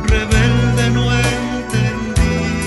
Rebelde no entendí.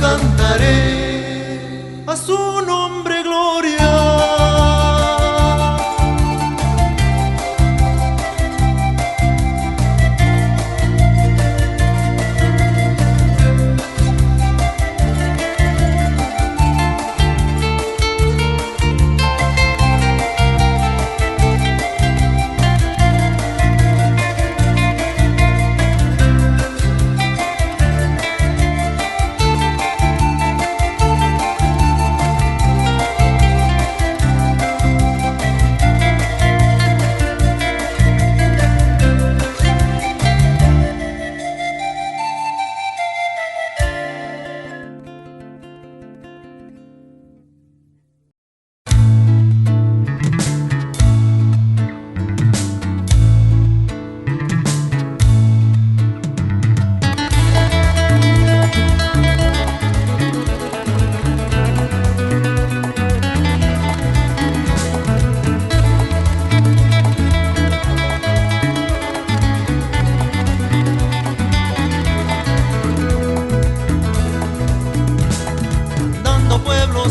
cantaré a su nombre gloria.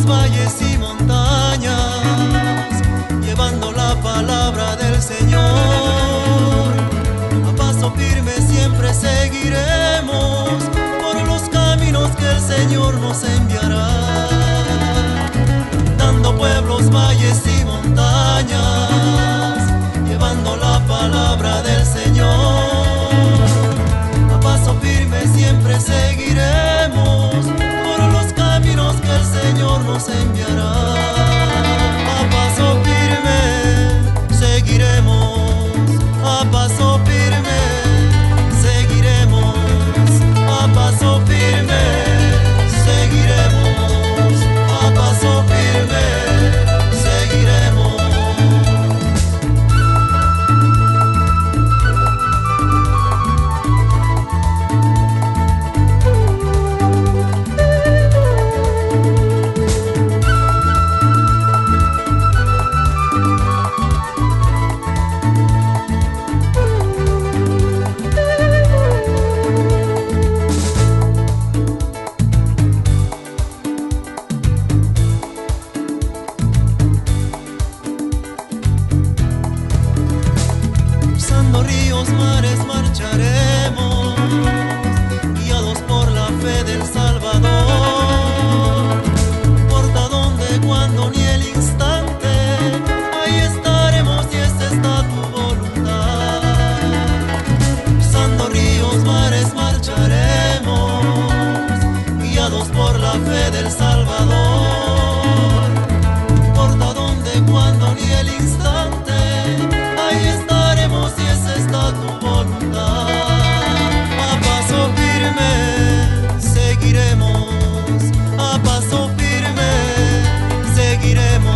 Valles y montañas, llevando la palabra del Señor. A paso firme siempre seguiremos por los caminos que el Señor nos enviará. Dando pueblos, valles y montañas, llevando la palabra del Señor. A paso firme siempre seguiremos por los caminos que el Señor nos enviará. A paso firme seguiremos, a paso firme seguiremos, a paso firme seguiremos, a paso firme seguiremos. Cruzando ríos, mares marcharemos, guiados por la fe del Salvador. No importa dónde, cuándo ni el instante, ahí estaremos y esa está tu voluntad. Cruzando ríos, mares marcharemos, guiados por la fe del Salvador. No importa dónde, cuándo ni el instante, ahí estaremos y esa está tu voluntad. A paso firme seguiremos, a paso firme seguiremos.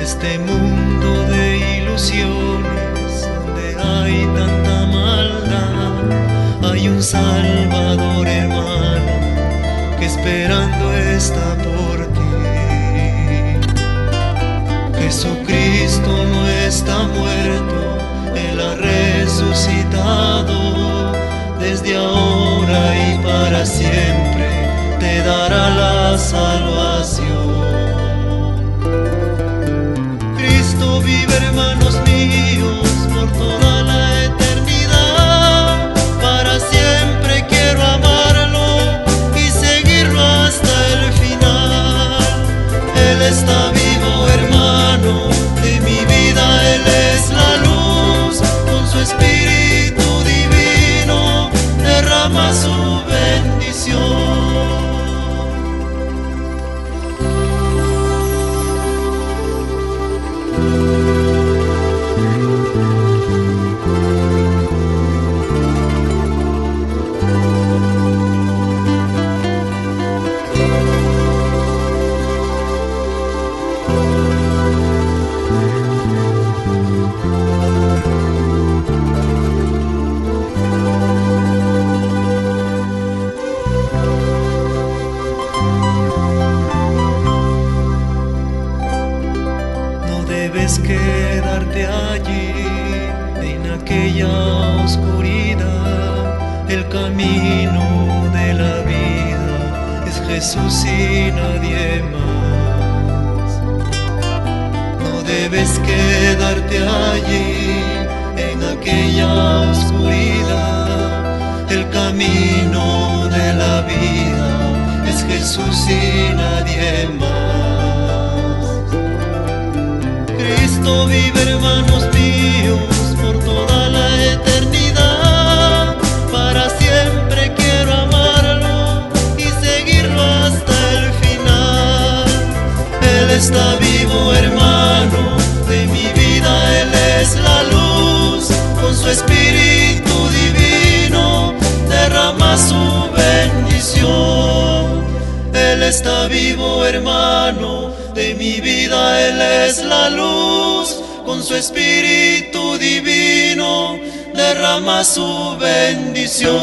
Este mundo de ilusiones donde hay tanta maldad, hay un Salvador, hermano, que esperando está por ti. Jesucristo no está muerto, Él ha resucitado. Desde ahora y para siempre te dará la salvación. Cristo vive, hermanos míos, por toda la eternidad. Para siempre quiero amarlo y seguirlo hasta el final. Él está vivo, hermano, de mi vida Él es la luz. Con su Espíritu divino derrama su bendición. Debes quedarte allí en aquella oscuridad. El camino de la vida es Jesús y nadie más. No debes quedarte allí en aquella oscuridad. El camino de la vida es Jesús y nadie más. Cristo vive, hermanos míos, por toda la eternidad. Para siempre quiero amarlo y seguirlo hasta el final. Él está vivo, hermano, de mi vida Él es la luz. Con su Espíritu divino derrama su bendición. Él está vivo, hermano, de mi vida Él es la luz. Con su Espíritu divino derrama su bendición.